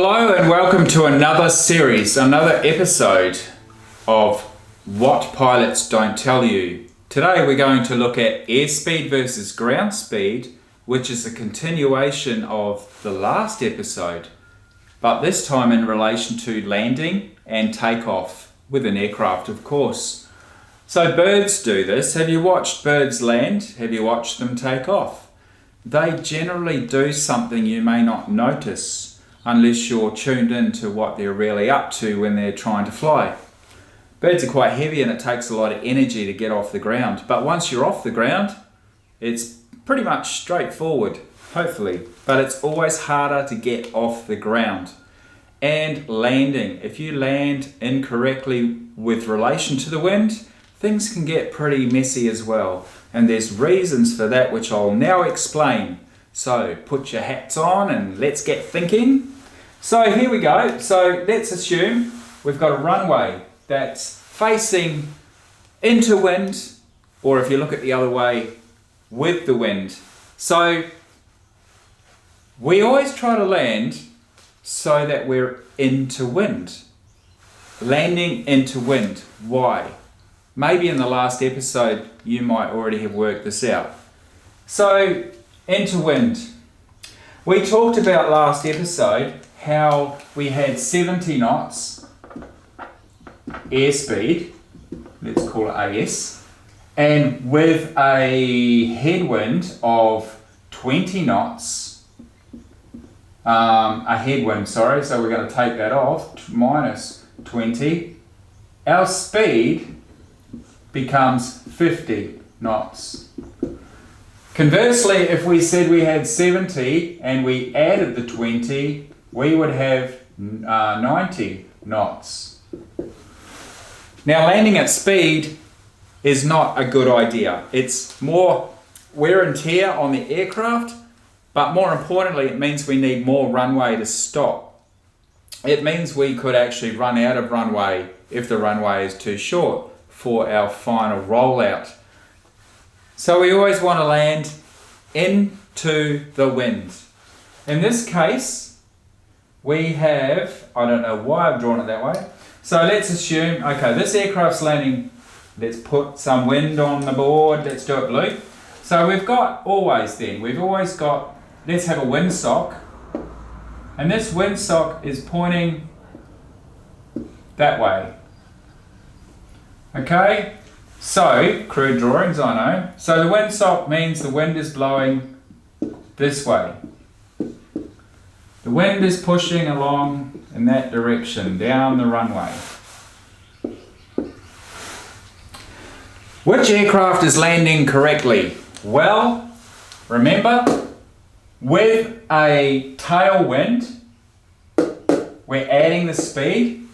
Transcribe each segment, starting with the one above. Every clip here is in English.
Hello and welcome to another series, another episode of What Pilots Don't Tell You. Today we're going to look at airspeed versus ground speed, which is a continuation of the last episode, but this time in relation to landing and takeoff with an aircraft, of course. So birds do this. Have you watched birds land? Have you watched them take off? They generally do something you may not notice unless you're tuned in to what they're really up to when they're trying to fly. Birds are quite heavy and it takes a lot of energy to get off the ground, but once you're off the ground, it's pretty much straightforward, hopefully, but it's always harder to get off the ground. And landing, if you land incorrectly with relation to the wind, things can get pretty messy as well, and there's reasons for that which I'll now explain. So put your hats on and let's get thinking. So here we go. So let's assume we've got a runway that's facing into wind, or if you look at the other way, with the wind. So we always try to land so that we're into wind. Landing into wind. Why? Maybe in the last episode you might already have worked this out. So into wind. We talked about last episode how we had 70 knots airspeed, let's call it AS, and with a headwind of 20 knots, so we're going to take that off, minus 20, our speed becomes 50 knots. Conversely, if we said we had 70 and we added the 20, we would have 90 knots. Now, landing at speed is not a good idea. It's more wear and tear on the aircraft, but more importantly, it means we need more runway to stop. It means we could actually run out of runway if the runway is too short for our final rollout. So we always want to land into the wind. In this case, we have, I don't know why I've drawn it that way. So let's assume, okay, this aircraft's landing, let's put some wind on the board, let's do it blue. So we've got always, let's have a windsock. And this windsock is pointing that way. Okay? So, crude drawings, I know. So the windsock means the wind is blowing this way. The wind is pushing along in that direction, down the runway. Which aircraft is landing correctly? Well, remember, with a tailwind, we're adding the speed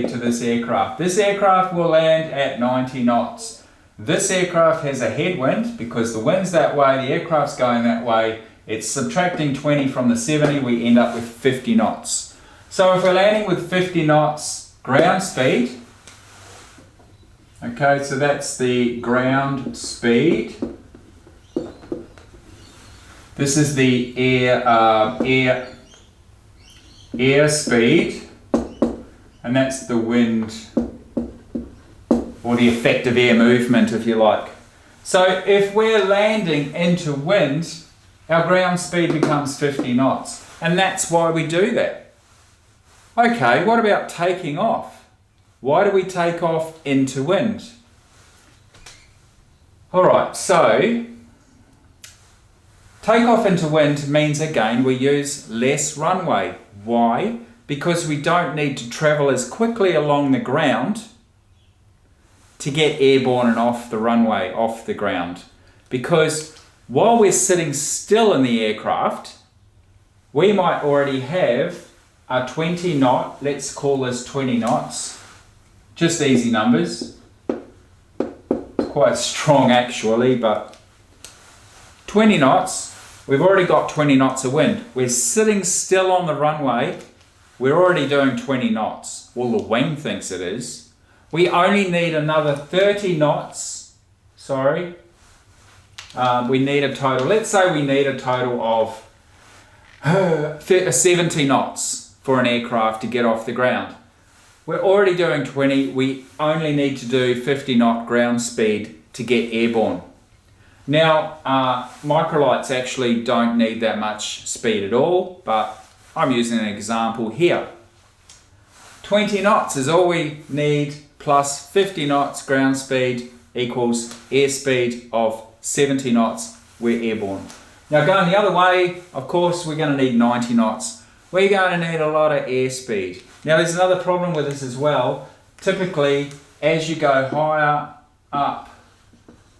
to this aircraft. This aircraft will land at 90 knots. This aircraft has a headwind because the wind's that way, the aircraft's going that way. It's subtracting 20 from the 70, we end up with 50 knots. So if we're landing with 50 knots ground speed, okay, so that's the ground speed. This is the air speed, and that's the wind, or the effective air movement, if you like. So if we're landing into wind, our ground speed becomes 50 knots, and that's why we do that. Okay, what about taking off? Why do we take off into wind? Alright, so take off into wind means again we use less runway. Why? Because we don't need to travel as quickly along the ground to get airborne and off the runway, off the ground. Because while we're sitting still in the aircraft, we might already have a 20 knot, let's call this 20 knots, just easy numbers. It's quite strong actually, but 20 knots, we've already got 20 knots of wind. We're sitting still on the runway, we're already doing 20 knots. Well, the wing thinks it is. We only need another 30 knots, we need a total, let's say we need a total of 70 knots for an aircraft to get off the ground. We're already doing 20, we only need to do 50 knot ground speed to get airborne. Now, microlights actually don't need that much speed at all, but I'm using an example here. 20 knots is all we need, plus 50 knots ground speed equals airspeed of 70 knots, we're airborne. Now going the other way, of course, we're going to need 90 knots. We're going to need a lot of airspeed. Now there's another problem with this as well. Typically, as you go higher up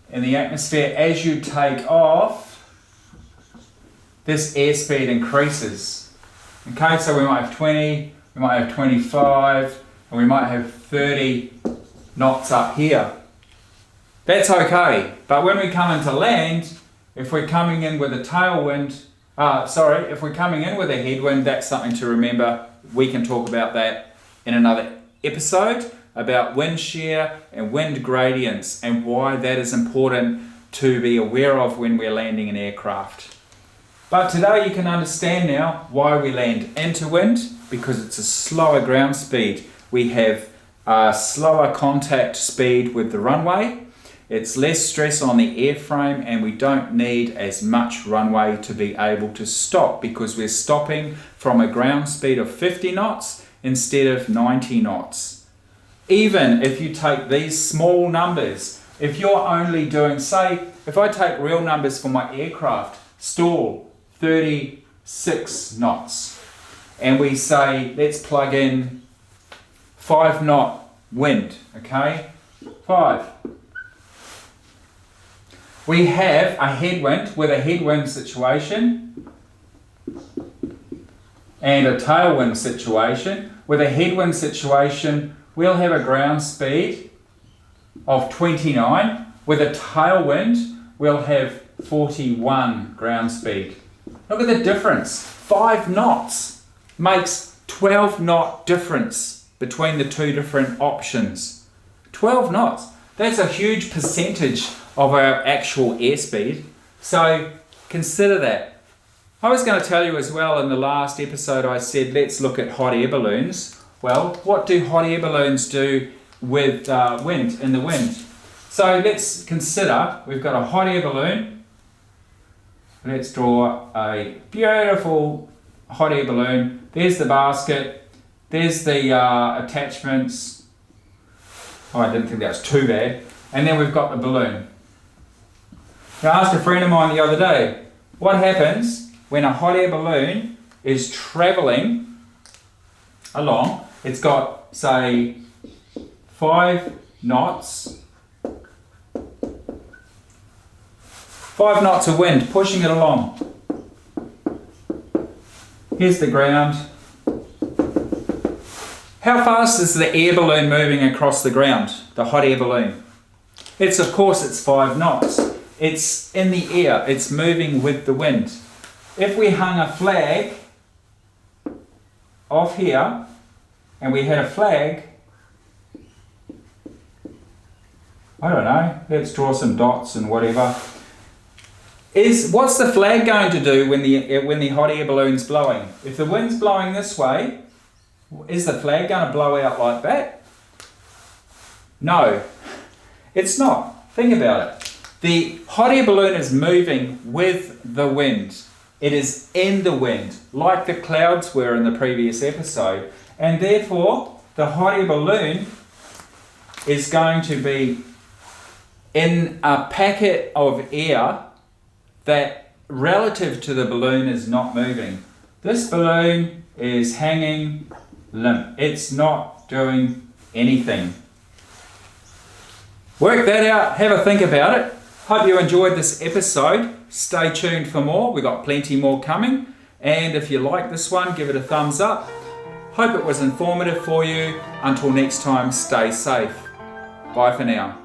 in the atmosphere, as you take off, this airspeed increases. Okay, so we might have 20, we might have 25, and we might have 30 knots up here. That's okay, but when we come into land, if we're coming in with a tailwind, if we're coming in with a headwind, that's something to remember. We can talk about that in another episode about wind shear and wind gradients and why that is important to be aware of when we're landing an aircraft. But today you can understand now why we land into wind, because it's a slower ground speed. We have a slower contact speed with the runway. It's less stress on the airframe, and we don't need as much runway to be able to stop, because we're stopping from a ground speed of 50 knots instead of 90 knots. Even if you take these small numbers, if you're only doing, say, if I take real numbers for my aircraft, stall 36 knots, and we say, let's plug in 5 knot wind, okay? 5. We have a headwind with a headwind situation and a tailwind situation. With a headwind situation, we'll have a ground speed of 29. With a tailwind, we'll have 41 ground speed. Look at the difference. 5 knots makes 12 knot difference between the two different options. 12 knots. That's a huge percentage of our actual airspeed. So consider that. I was going to tell you as well, in the last episode I said let's look at hot air balloons. Well, what do hot air balloons do with wind, in the wind? So let's consider, we've got a hot air balloon. Let's draw a beautiful hot air balloon. There's the basket. There's the attachments. Oh, I didn't think that was too bad. And then we've got the balloon. Now, I asked a friend of mine the other day, what happens when a hot air balloon is travelling along? It's got, say, 5 knots. 5 knots of wind pushing it along. Here's the ground. How fast is the air balloon moving across the ground, the hot air balloon? It's 5 knots. It's in the air, it's moving with the wind. If we hung a flag off here, and we had a flag, I don't know, let's draw some dots and whatever. What's the flag going to do when the hot air balloon's blowing? If the wind's blowing this way, is the flag going to blow out like that? No, it's not. Think about it. The hot air balloon is moving with the wind. It is in the wind, like the clouds were in the previous episode. And therefore, the hot air balloon is going to be in a packet of air that, relative to the balloon, is not moving. This balloon is hanging limp. It's not doing anything. Work that out, have a think about it. Hope you enjoyed this episode. Stay tuned for more. We've got plenty more coming. And if you like this one, give it a thumbs up. Hope it was informative for you. Until next time, stay safe. Bye for now.